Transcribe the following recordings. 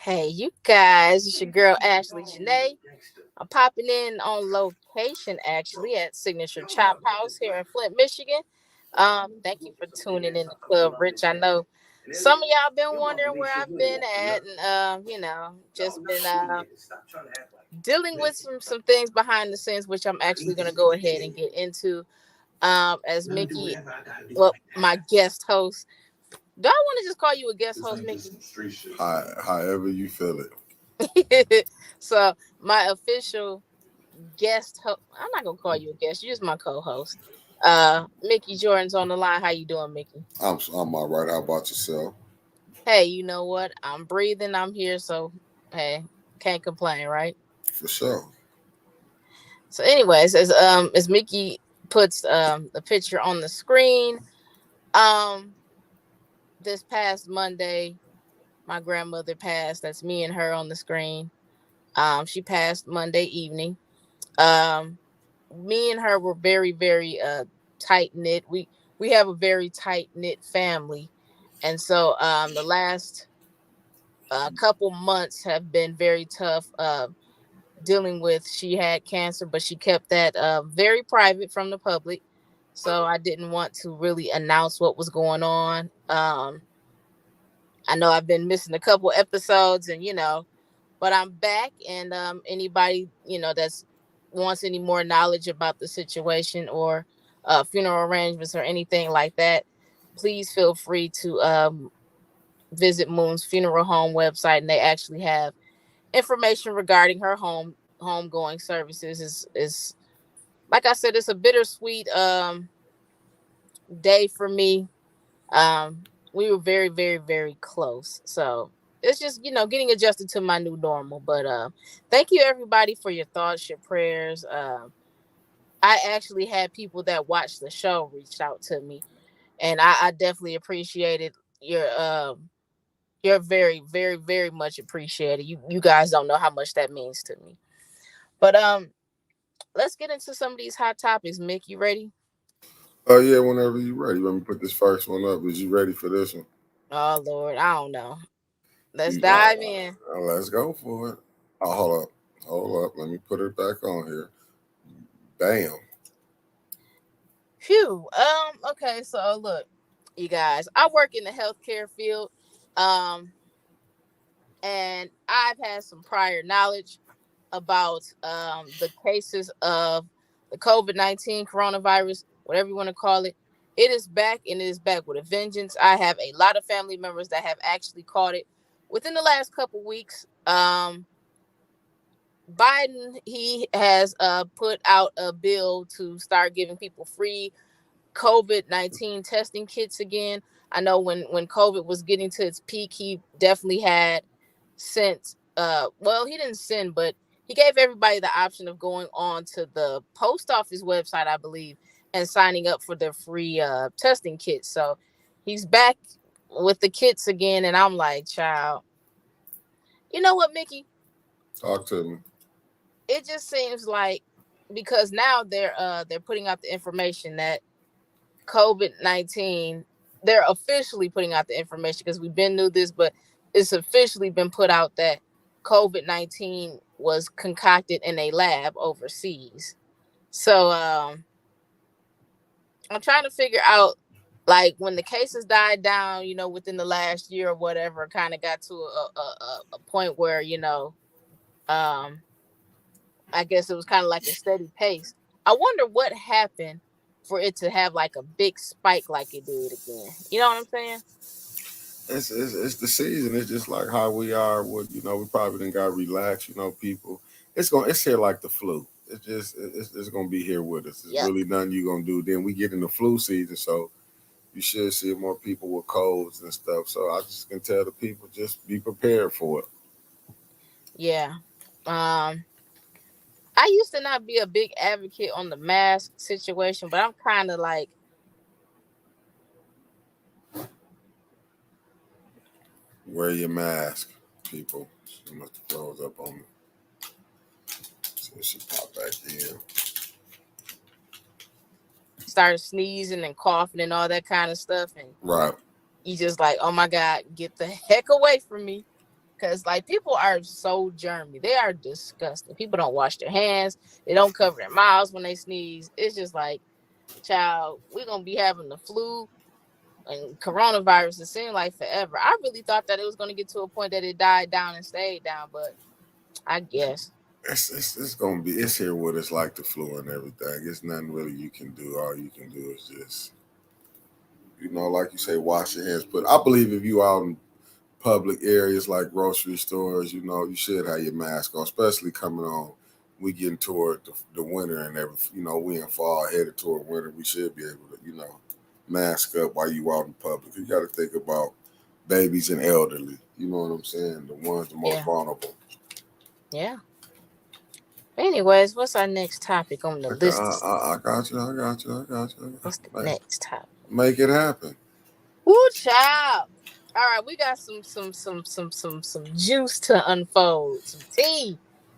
Hey, you guys, it's your girl Ashley Janae. I'm popping in on location actually at Signature Chop House here in Flint, Michigan. Thank you for tuning in to Club Rich. I know some of y'all been wondering where I've been at, and just been dealing with some things behind the scenes, which I'm actually gonna go ahead and get into. As Mickey, well, my guest host. Do I want to just call you a guest host, Mickey? However you feel it. So my official I'm not gonna call you a guest. You're just my co-host. Mickey Jordan's on the line. How you doing, Mickey? I'm all right. How about yourself? Hey, you know what? I'm breathing. I'm here. So hey, can't complain, right? For sure. So, anyways, as Mickey puts the picture on the screen, um, this past Monday, my grandmother passed. That's me and her on the screen. She passed Monday evening. Um, Me and her were very, very tight knit. We have a very tight knit family, and so the last couple months have been very tough. Dealing with She had cancer, but she kept that very private from the public. So I didn't want to really announce what was going on. I know I've been missing a couple episodes, and but I'm back, and anybody that's wants any more knowledge about the situation or funeral arrangements or anything like that, please feel free to visit Moon's funeral home website, and they actually have information regarding her homegoing services. Is Like I said, it's a bittersweet day for me. We were very, very, very close, so it's just getting adjusted to my new normal. But thank you everybody for your thoughts, your prayers. I actually had people that watched the show reached out to me, and I definitely appreciated your you're very, very, very much appreciated. You guys don't know how much that means to me. But let's get into some of these hot topics. Mick, you ready? Oh yeah, whenever you're ready. Let me put this first one up. Is you ready for this one? Oh Lord, I don't know. Let's You dive in. let's go for it. Oh, hold up. Hold up. Let me put it back on here. Bam. Phew. Okay, so look, you guys, I work in the healthcare field. Um, and I've had some prior knowledge about the cases of the COVID-19 coronavirus, whatever you want to call it. It is back, and it is back with a vengeance. I have a lot of family members that have actually caught it within the last couple weeks. Biden, he has put out a bill to start giving people free COVID-19 testing kits again. I know when COVID was getting to its peak, he definitely had sent well, he didn't send, but he gave everybody the option of going on to the post office website, I believe, and signing up for the free testing kits. So he's back with the kits again, and I'm like, child, you know what, Mickey? Talk to me. It just seems like, because now they're putting out the information that COVID-19, they're officially putting out the information, because we've been knew this, but it's officially been put out that COVID-19 was concocted in a lab overseas. So I'm trying to figure out, like, when the cases died down, within the last year or whatever, kind of got to a point where, um, I guess it was kind of like a steady pace. I wonder what happened for it to have like a big spike like it did again. You know what I'm saying? It's the season. It's just like how we are. With we probably didn't got relaxed. People. It's here like the flu. It's gonna be here with us. There's Yep. really nothing you gonna do. Then we get in the flu season, so you should see more people with colds and stuff. So I just can tell the people just be prepared for it. Yeah. Um, I used to not be a big advocate on the mask situation, but I'm kind of like, Wear your mask, people. She must have froze up on me. So she popped back in. started sneezing and coughing and all that kind of stuff, and Right. you just like, oh my God, get the heck away from me. Because like people are so germy. They are disgusting. People don't wash their hands. They don't cover their mouths when they sneeze. It's just like, child, we're gonna be having the flu and coronavirus. It seemed like forever. I really thought that it was gonna get to a point that it died down and stayed down, but I guess. It's gonna be it's here with us like the flu and everything. It's nothing really you can do. All you can do is just like you say, wash your hands. But I believe if you out in public areas like grocery stores, you should have your mask on, especially coming on. We getting toward the winter and everything. We in fall headed toward winter. We should be able to, mask up while you out in public. You got to think about babies and elderly. You know what I'm saying? The ones the most vulnerable. Yeah. Anyways, what's our next topic on the list? I got you. What's the next topic? Make it happen. Woo, child. All right, we got some juice to unfold, some tea,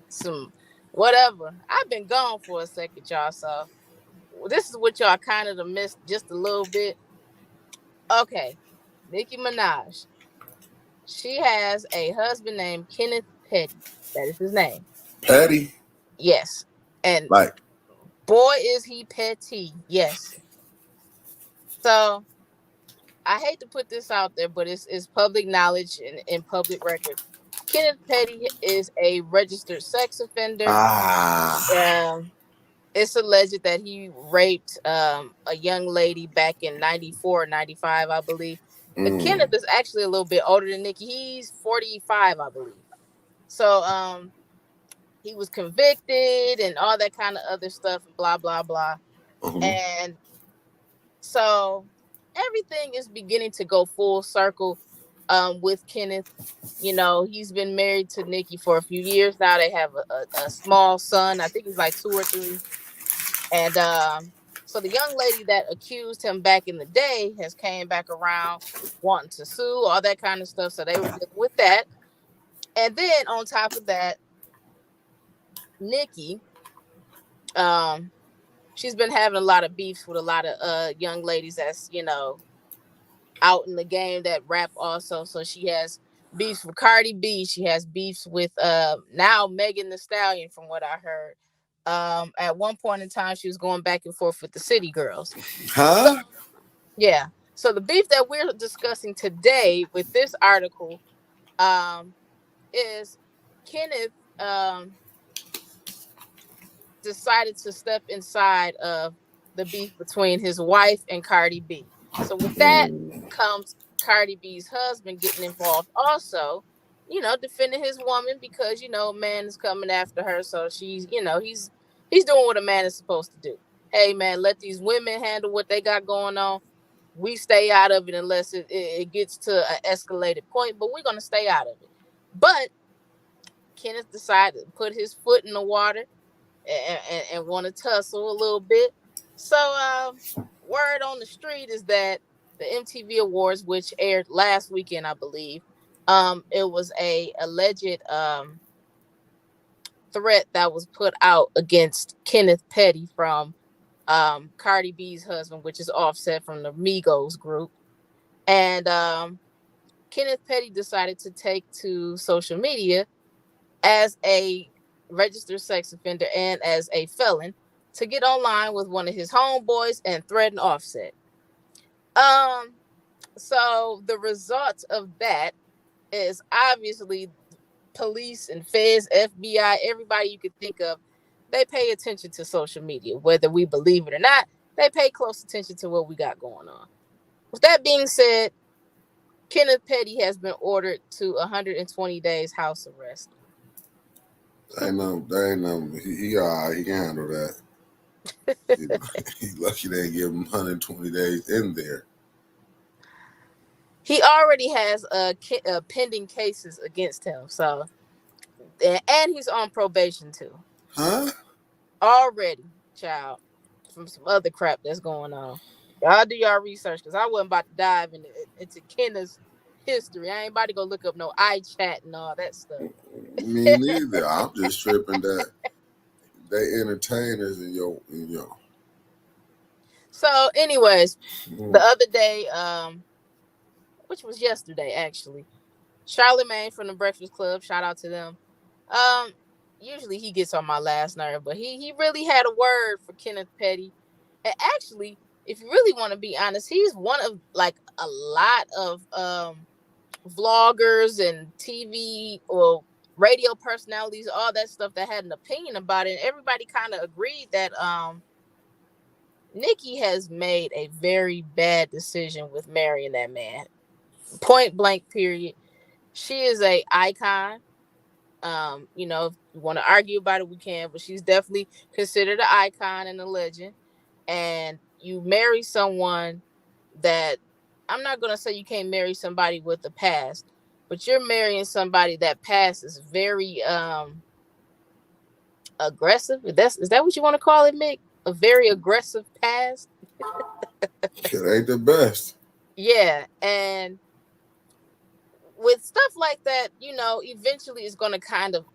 some whatever. I've been gone for a second, y'all. So this is what y'all kind of missed just a little bit. Okay, Nicki Minaj. She has a husband named Kenneth Petty. That is his name. Petty. Yes, and like, boy, is he petty. Yes. So I hate to put this out there, but it's public knowledge and in public record. Kenneth Petty is a registered sex offender. It's alleged that he raped a young lady back in 94 or 95, I believe. And Kenneth is actually a little bit older than Nicki. He's 45, I believe. So he was convicted and all that kind of other stuff, blah, blah, blah. And so everything is beginning to go full circle with Kenneth. He's been married to Nicki for a few years now. They have a small son. I think he's like 2 or 3. And so the young lady that accused him back in the day has came back around wanting to sue, all that kind of stuff. So they were dealing with that. And then on top of that, Nicki, she's been having a lot of beefs with a lot of young ladies that's, out in the game that rap also. So she has beefs with Cardi B. She has beefs with now Megan Thee Stallion, from what I heard. At one point in time, she was going back and forth with the City Girls. Huh? So, yeah. So the beef that we're discussing today with this article is Kenneth decided to step inside of the beef between his wife and Cardi B. So with that comes Cardi B's husband getting involved also, defending his woman because, a man is coming after her. So she's, he's doing what a man is supposed to do. Hey, man, let these women handle what they got going on. We stay out of it unless it gets to an escalated point, but we're going to stay out of it. But Kenneth decided to put his foot in the water and want to tussle a little bit. So word on the street is that the MTV Awards, which aired last weekend, I believe, it was a alleged threat that was put out against Kenneth Petty from Cardi B's husband, which is Offset from the Migos group. And Kenneth Petty decided to take to social media as a registered sex offender and as a felon to get online with one of his homeboys and threaten Offset. So the result of that is obviously police and feds, FBI, everybody you could think of, they pay attention to social media, whether we believe it or not. They pay close attention to what we got going on. With that being said, Kenneth Petty has been ordered to 120 days house arrest. Ain't no. He can handle that. He's lucky they give him 120 days in there. He already has pending cases against him, so and he's on probation too. Huh? Already, child, from some other crap that's going on. Y'all do y'all research because I wasn't about to dive into Kenneth's history. I ain't about to go look up no iChat and all that stuff. Me neither. I'm just tripping that they entertainers and yo. So, anyways, the other day, which was yesterday actually, Charlemagne from the Breakfast Club, shout out to them. Um, Usually he gets on my last nerve, but he really had a word for Kenneth Petty. And actually, if you really want to be honest, he's one of like a lot of vloggers and TV or radio personalities, all that stuff that had an opinion about it. And everybody kind of agreed that Nikki has made a very bad decision with marrying that man. Point blank, period. She is a icon. If you want to argue about it, we can, but she's definitely considered an icon and a legend. And you marry someone that, I'm not gonna say you can't marry somebody with the past, but you're marrying somebody that past is very aggressive. Is that what you want to call it, Mick? A very aggressive past. It ain't the best. Yeah, and with stuff like that, eventually it's gonna kind of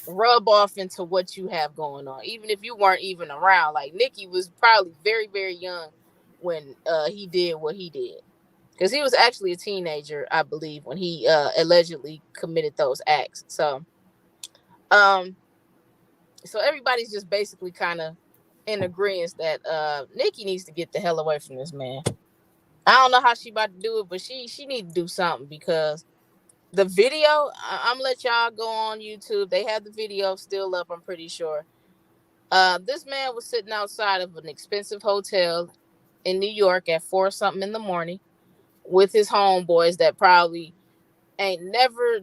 rub off into what you have going on, even if you weren't even around. Like Nikki was probably very, very young when he did what he did, because he was actually a teenager, I believe, when he allegedly committed those acts. Um, so everybody's just basically kind of in agreement that Nikki needs to get the hell away from this man. I don't know how she about to do it, but she need to do something, because the video, I'm gonna let y'all go on YouTube. They have the video still up, I'm pretty sure. This man was sitting outside of an expensive hotel in New York at 4 something in the morning with his homeboys that probably ain't never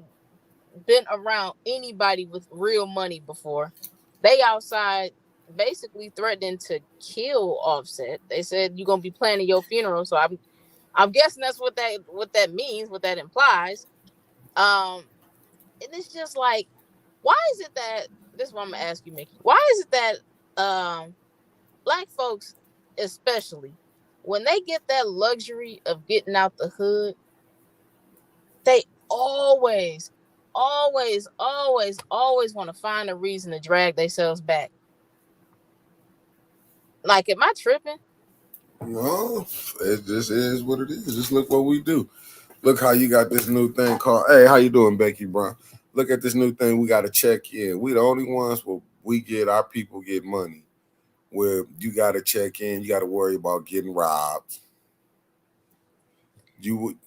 been around anybody with real money before. They outside basically threatening to kill Offset. They said you're gonna be planning your funeral, so I'm guessing that's what that means, what that implies. Um, and it's just like, why is it that, this is what I'm gonna ask you, Mickey? Why is it that black folks, especially when they get that luxury of getting out the hood, they always, always, always, always want to find a reason to drag themselves back? Like, am I tripping? No, it just is what it is. Just look what we do. Look how you got this new thing called. Hey, how you doing, Becky Brown? Look at this new thing. We got to check in. We the only ones where we get our people get money. Where you got to check in. You got to worry about getting robbed. You would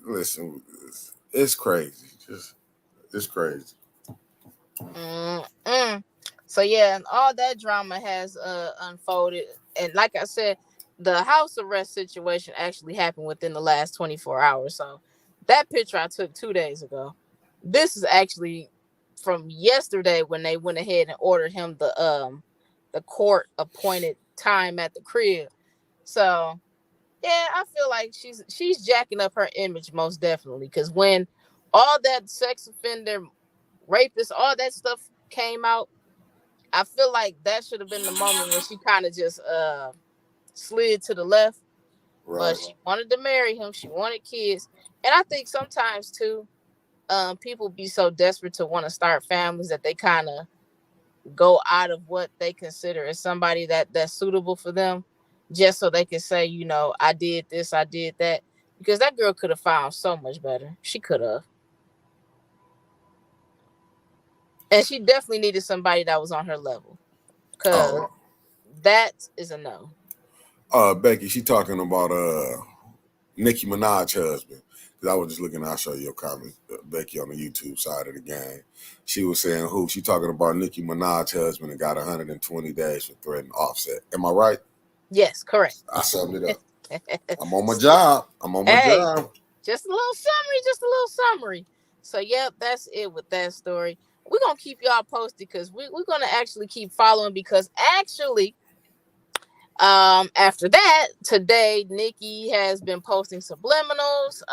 listen. It's crazy. It's crazy. Mm-mm. So yeah, and all that drama has unfolded, and like I said, the house arrest situation actually happened within the last 24 hours. So that picture I took 2 days ago. This is actually from yesterday, when they went ahead and ordered him the court appointed time at the crib. So yeah, I feel like she's jacking up her image, most definitely, because when all that sex offender, rapist, all that stuff came out, I feel like that should have been the moment when she kind of just slid to the left. Right. But she wanted to marry him. She wanted kids. And I think sometimes too, people be so desperate to want to start families that they kind of go out of what they consider as somebody that's suitable for them, just so they can say, I did this, I did that. Because that girl could have found so much better. She could have. And she definitely needed somebody that was on her level. Because Oh, that is a no. Becky, she talking about Nicki Minaj husband. Because I was just looking, I'll show you your comment, Becky, on the YouTube side of the game. She was saying who? She talking about Nicki Minaj husband and got 120 days for threatening Offset. Am I right? Yes, correct. I summed it up. I'm on my job. I'm on my Hey, job. just a little summary, just a little summary. So, yep, that's it with that story. We're going to keep y'all posted, because we're going to actually keep following, because actually, after that, today, Nikki has been posting subliminals.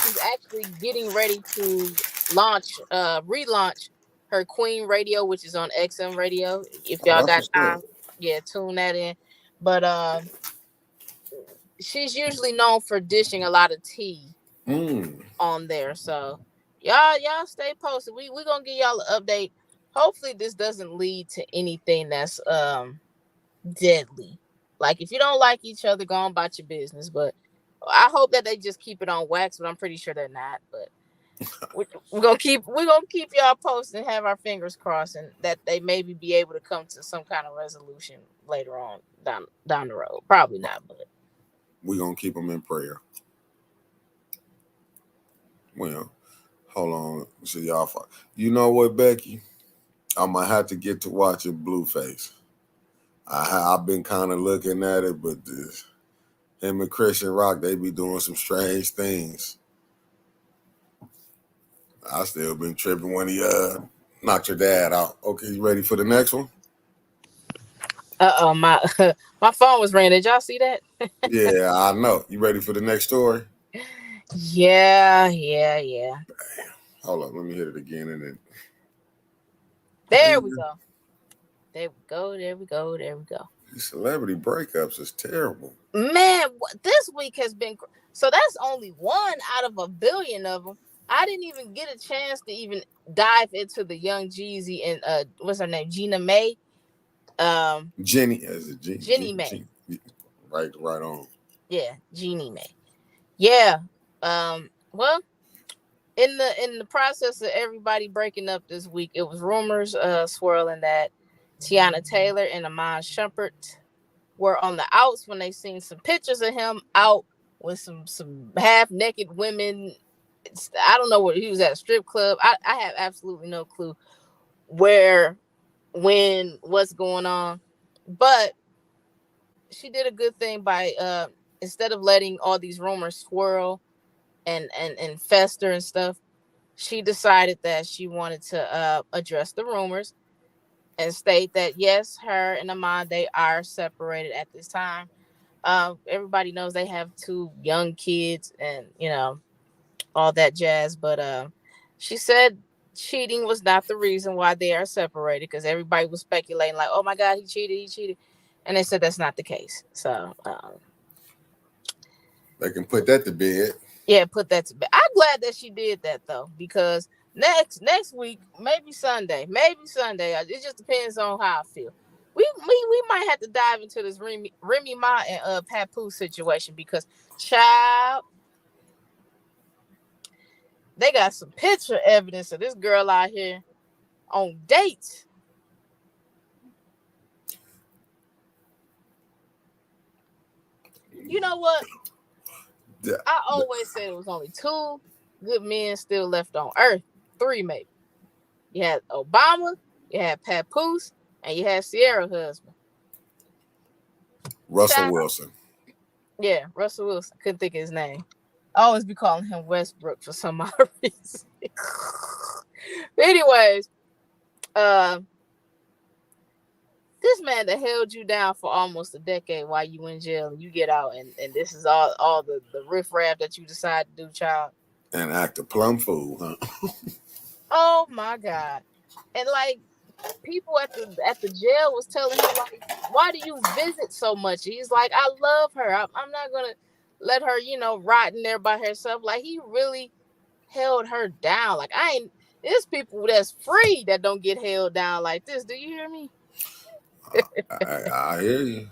She's actually getting ready to relaunch her Queen Radio, which is on XM Radio. If Oh, y'all that's got what's time, up. yeah, tune that in. But she's usually known for dishing a lot of tea Mm. on there. So y'all stay posted. We're gonna give y'all an update. Hopefully this doesn't lead to anything that's deadly. Like, if you don't like each other, go on about your business. But I hope that they just keep it on wax, but I'm pretty sure they're not. But we're gonna keep y'all posted and have our fingers crossed, and that they maybe be able to come to some kind of resolution later on down the road. Probably not, but We're going to keep them in prayer. Well, hold on. So y'all, you know what, Becky? I'm going to have to get to watching Blueface. I've been kind of looking at it, but him and Christian Rock, they be doing some strange things. I still been tripping when he knocked your dad out. Okay, you ready for the next one? my my phone was ringing. Did y'all see that? Yeah, I know. You ready for the next story? Yeah. Hold on, let me hit it again and then. There we go. There we go. These celebrity breakups is terrible. Man, this week has been so. That's only one out of a billion of them. I didn't even get a chance to even dive into the Young Jeezy and what's her name, Gina May. Jenny, is it Jenny May? Right on. Yeah, Jeannie May. Yeah. Well, in the process of everybody breaking up this week, it was rumors swirling that Tiana Taylor and Iman Shumpert were on the outs when they seen some pictures of him out with some half naked women. I don't know where he was at, a strip club. I have absolutely no clue where, when, what's going on. But she did a good thing by instead of letting all these rumors swirl and fester and stuff, she decided that she wanted to address the rumors and state that yes, her and Iman, they are separated at this time. Everybody knows they have 2 young kids and all that jazz, but she said cheating was not the reason why they are separated, because everybody was speculating like, oh my god, he cheated, and they said that's not the case. So they can put that to bed. Yeah, put that to bed. I'm glad that she did that though, because next week, maybe Sunday, it just depends on how I feel. We might have to dive into this Remy Ma and Papoose situation, because child, they got some picture evidence of this girl out here on dates. You know what? I always said it was only 2 good men still left on Earth. 3 maybe. You had Obama, you had Papoose, and you had Sierra's husband. Russell Wilson. Yeah, Russell Wilson. Couldn't think of his name. I always be calling him Westbrook for some odd reason. Anyways, this man that held you down for almost a decade while you in jail, and you get out, and this is all the riffraff that you decide to do, child. And act a plum fool, huh? Oh my God. And like, people at the jail was telling him like, why do you visit so much? He's like, I love her. I'm not gonna let her, rot in there by herself. Like, he really held her down. Like, there's people that's free that don't get held down like this. Do you hear me? I hear you.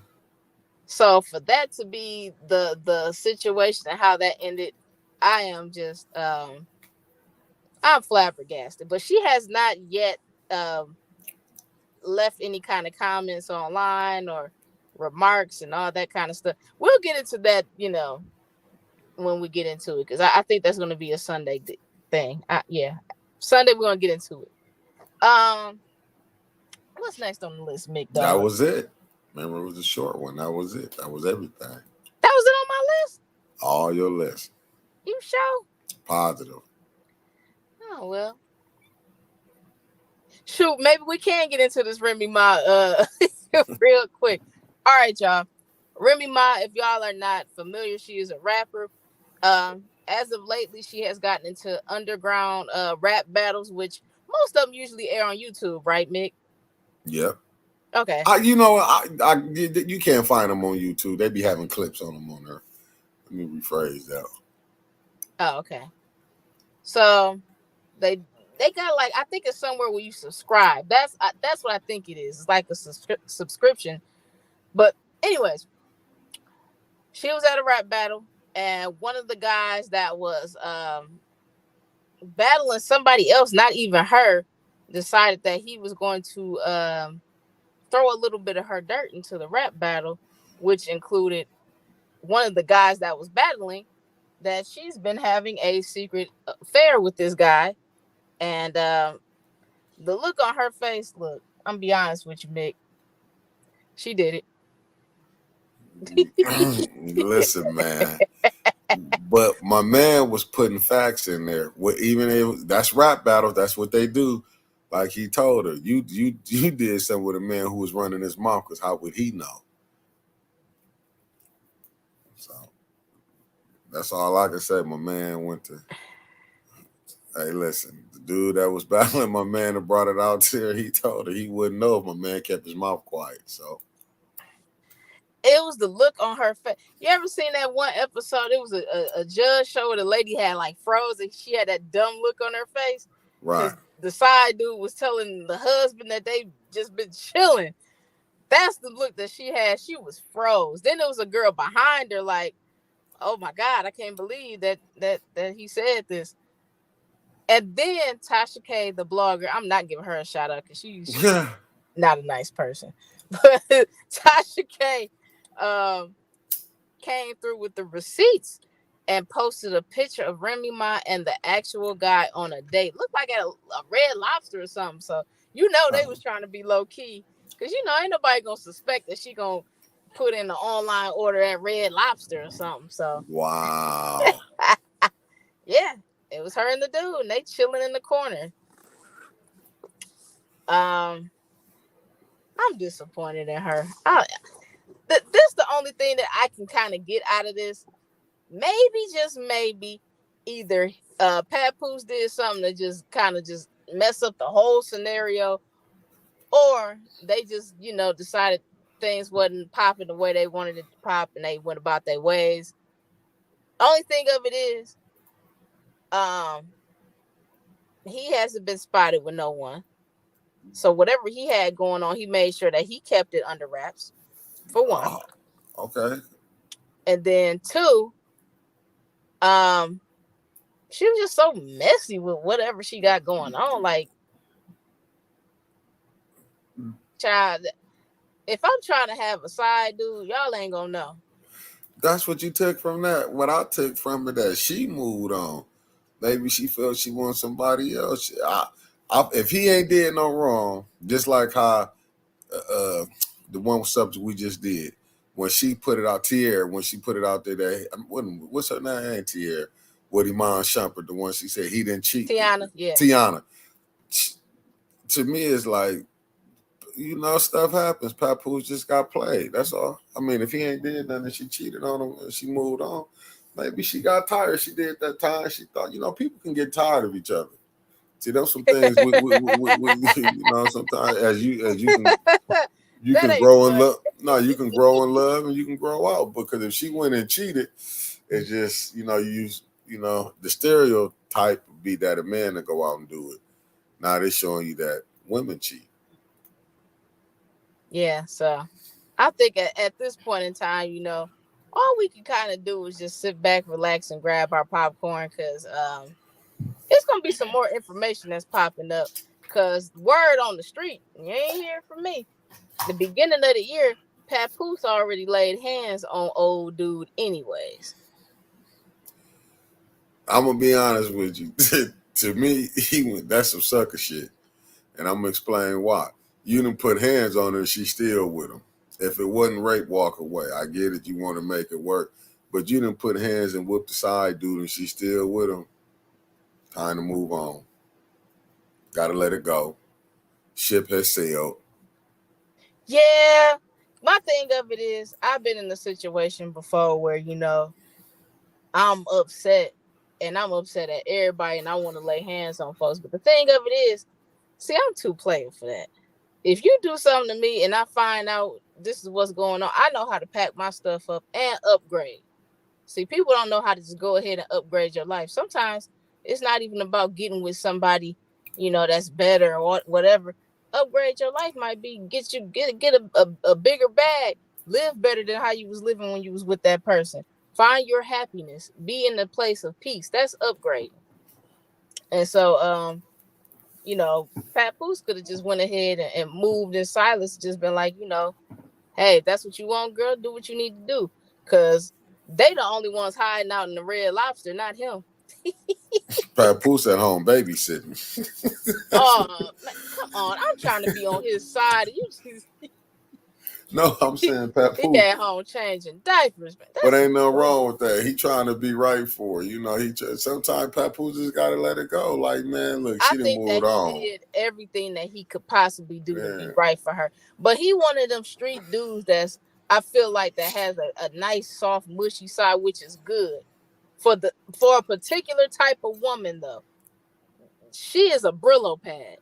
So for that to be the situation and how that ended, I am just I'm flabbergasted. But she has not yet left any kind of comments online or remarks and all that kind of stuff. We'll get into that, when we get into it, because I think that's going to be a Sunday thing. Sunday we're going to get into it. What's next on the list, Mick? Dog? That was it. Remember, it was a short one. That was it. That was everything. That was it on my list? All your list. You sure? Positive. Oh, well. Shoot, maybe we can get into this Remy Ma real quick. All right, y'all. Remy Ma, if y'all are not familiar, she is a rapper. As of lately, she has gotten into underground rap battles, which most of them usually air on YouTube, right, Mick? Yep. Okay. You can't find them on YouTube. They be having clips on them on there. Let me rephrase that. Oh, okay. So they got, like, I think it's somewhere where you subscribe. That's what I think it is. It's like a subscription. But anyways, she was at a rap battle. and one of the guys that was battling somebody else, not even her, decided that he was going to throw a little bit of her dirt into the rap battle, which included one of the guys that was battling that she's been having a secret affair with this guy. And the look on her face, look, I'm be honest with you, Mick, she did it. Listen, man. But my man was putting facts in there. What even if that's rap battles, that's what they do. Like he told her, you did something with a man who was running his mouth, because how would he know? So that's all I can say. My man went to. Hey, listen, the dude that was battling my man that brought it out here, he told her he wouldn't know if my man kept his mouth quiet. So It was the look on her face. You ever seen that one episode? It was a judge show where the lady had like froze and she had that dumb look on her face. right. The side dude was telling the husband that they just been chilling. That's the look that she had. She was froze. Then there was a girl behind her, like, oh my God, I can't believe that he said this. And then Tasha K, the blogger, I'm not giving her a shout out because she's not a nice person. But Tasha K came through with the receipts and posted a picture of Remy Ma and the actual guy on a date. Looked like at a Red Lobster or something. So you know they was trying to be low key, because you know ain't nobody gonna suspect that she gonna put in the online order at Red Lobster or something. So wow. yeah, it was her and the dude, and they chilling in the corner. I'm disappointed in her. This is the only thing that I can kind of get out of this. Maybe, just maybe, either Papoose did something to just kind of just mess up the whole scenario, or they just, you know, decided things wasn't popping the way they wanted it to pop and they went about their ways. Only thing of it is, he hasn't been spotted with no one. So whatever he had going on, he made sure that he kept it under wraps, for one. Okay. And then two, she was just so messy with whatever she got going on. Like, child, if I'm trying to have a side dude, y'all ain't gonna know. That's what you took from that. What I took from it, that she moved on. Maybe she felt she wants somebody else. If he ain't did no wrong, just like how the one subject we just did, when she put it out, Tierra, when she put it out there, that what's her name? Ain't Tierra? Woody Mon Shumpert, the one she said he didn't cheat. Tiana, yeah. Tiana. To me, it's like, you know, stuff happens. Papoose just got played. That's all. I mean, if he ain't did nothing, she cheated on him and she moved on. Maybe she got tired. She did that time. She thought, you know, people can get tired of each other. See, those some things we you know, sometimes as you can grow in love. No, you can grow in love and you can grow out. Because if she went and cheated, it's just, you know, the stereotype would be that a man to go out and do it. Now they're showing you that women cheat. Yeah, so I think at this point in time, you know, all we can kind of do is just sit back, relax, and grab our popcorn, because it's gonna be some more information that's popping up. Because word on the street, you ain't hear from me. The beginning of the year, Papoose already laid hands on old dude, anyways. I'm gonna be honest with you. To me, that's some sucker shit, and I'm gonna explain why. You didn't put hands on her, and she's still with him. If it wasn't rape, walk away. I get it. You want to make it work, but you didn't put hands and whip the side dude, and she's still with him. Time to move on. Gotta let it go. Ship has sailed. Yeah, my thing of it is, I've been in a situation before where, you know, I'm upset, and I'm upset at everybody, and I want to lay hands on folks. But the thing of it is, see, I'm too playing for that. If you do something to me and I find out this is what's going on, I know how to pack my stuff up and upgrade. See, people don't know how to just go ahead and upgrade your life. Sometimes it's not even about getting with somebody, you know, that's better or whatever. Upgrade your life might be get a bigger bag, live better than how you was living when you was with that person. Find your happiness. Be in the place of peace. That's upgrading. And so, you know, Papoose could have just went ahead and moved in silence, just been like, you know, hey, if that's what you want, girl, do what you need to do. Cause they the only ones hiding out in the Red Lobster, not him. Papoose at home babysitting. Oh, man, come on. I'm trying to be on his side. You just No, I'm saying he Papoose. at home changing diapers, man. But That's ain't nothing wrong with that. He trying to be right for her. You know, sometimes Papoose just gotta let it go. Like, man, look, I she done think that moved he on. did everything that he could possibly do to be Yeah. right for her. But he one of them street dudes that's I feel like that has a nice, soft, mushy side, which is good. For a particular type of woman though. She is a Brillo pad.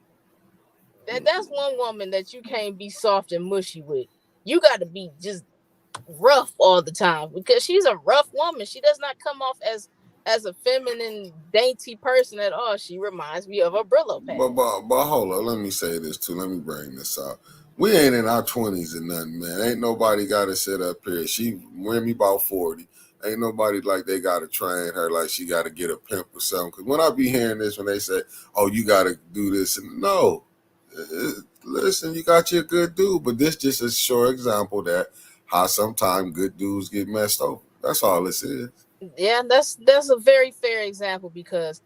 That's one woman that you can't be soft and mushy with. You got to be just rough all the time because she's a rough woman. She does not come off as a feminine, dainty person at all. She reminds me of a Brillo pad. But hold on, let me say this too. Let me bring this out. We ain't in our 20s or nothing, man. Ain't nobody got to sit up here. She when me about 40. Ain't nobody like they got to train her like she got to get a pimp or something. Because when I be hearing this, when they say, "Oh, you got to do this," and no, listen, you got your good dude, but this just a short example that how sometimes good dudes get messed over. That's all this is. Yeah, that's a very fair example because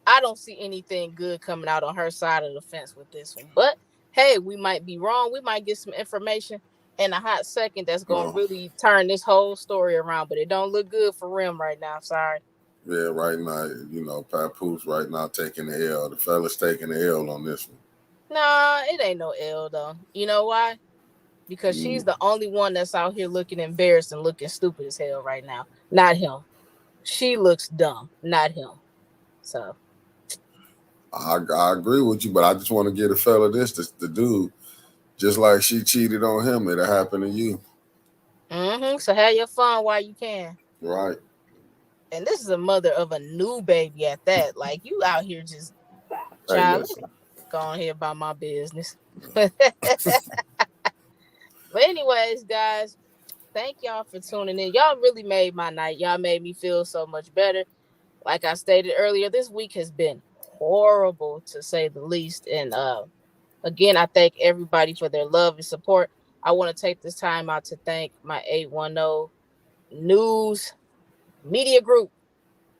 I don't see anything good coming out on her side of the fence with this one. But hey, we might be wrong. We might get some information in a hot second that's gonna Oh, really turn this whole story around. But it don't look good for Rim right now. Sorry. yeah, right now, you know, Papoose right now taking the L. The fella's taking the L on this one. Nah, it ain't no L though. You know why? Because she's Mm, the only one that's out here looking embarrassed and looking stupid as hell right now. Not him. She looks dumb, not him. So I agree with you, but I just want to get a fella this, the dude. Just like she cheated on him, it'll happen to you. so have your fun while you can. Right. And this is a mother of a new baby at that. Like you out here just Hey, child, let me listen. go on here about my business. But anyways, guys, thank y'all for tuning in. Y'all really made my night. Y'all made me feel so much better. Like I stated earlier, this week has been horrible to say the least. And again, I thank everybody for their love and support. I want to take this time out to thank my 810 News Media Group.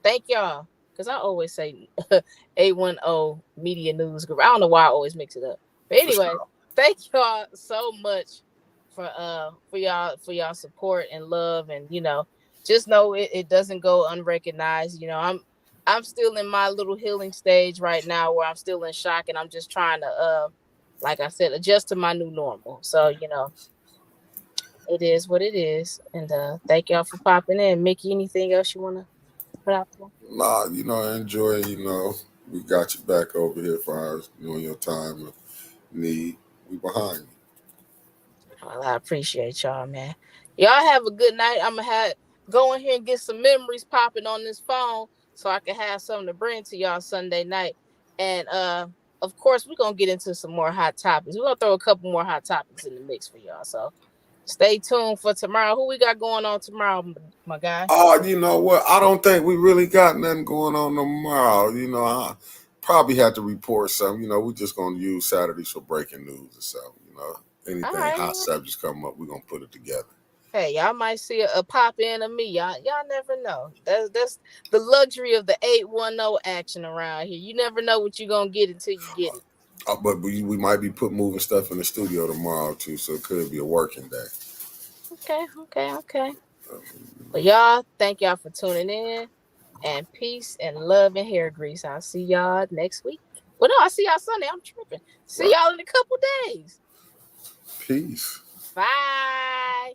Thank y'all. Because I always say 810 Media News Group. I don't know why I always mix it up. But For anyway, sure. thank y'all so much for y'all support and love. And just know it doesn't go unrecognized. I'm still in my little healing stage right now where I'm still in shock and I'm just trying to like I said, adjust to my new normal. So, it is what it is. And thank y'all for popping in. Mickey, anything else you wanna put out there? Nah, enjoy, we got you back over here for ours, your time of need. We behind you. Well, I appreciate y'all, man. Y'all have a good night. I'm gonna go in here and get some memories popping on this phone so I can have something to bring to y'all Sunday night. And of course, we're gonna get into some more hot topics. We're gonna throw a couple more hot topics in the mix for y'all. So stay tuned for tomorrow. Who we got going on tomorrow, my guy? Oh, you know what? I don't think we really got nothing going on tomorrow. I probably had to report something. We're just gonna use Saturdays for breaking news or something. All Anything right, all hot right. subjects come up, we're gonna put it together. Hey, y'all might see a pop in of me. Y'all never know. That's the luxury of the 810 action around here. You never know what you're gonna get until you get it. But we might be moving stuff in the studio tomorrow too, so it could be a working day. Okay, okay, okay. But y'all, thank y'all for tuning in. And peace and love and hair grease. I'll see y'all next week. Well, no, I'll see y'all Sunday. I'm tripping. See Right. y'all in a couple days. Peace. Bye.